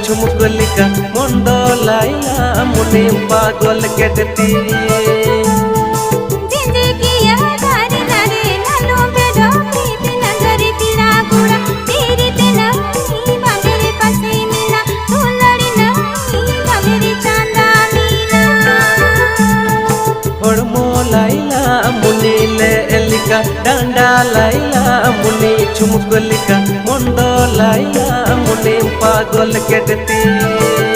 झुमकलिका मंडलाइला मुनि पागल केटती डांडा लाइला मुनि झुमकलिका मंडलाइला मुनि पागल केटती।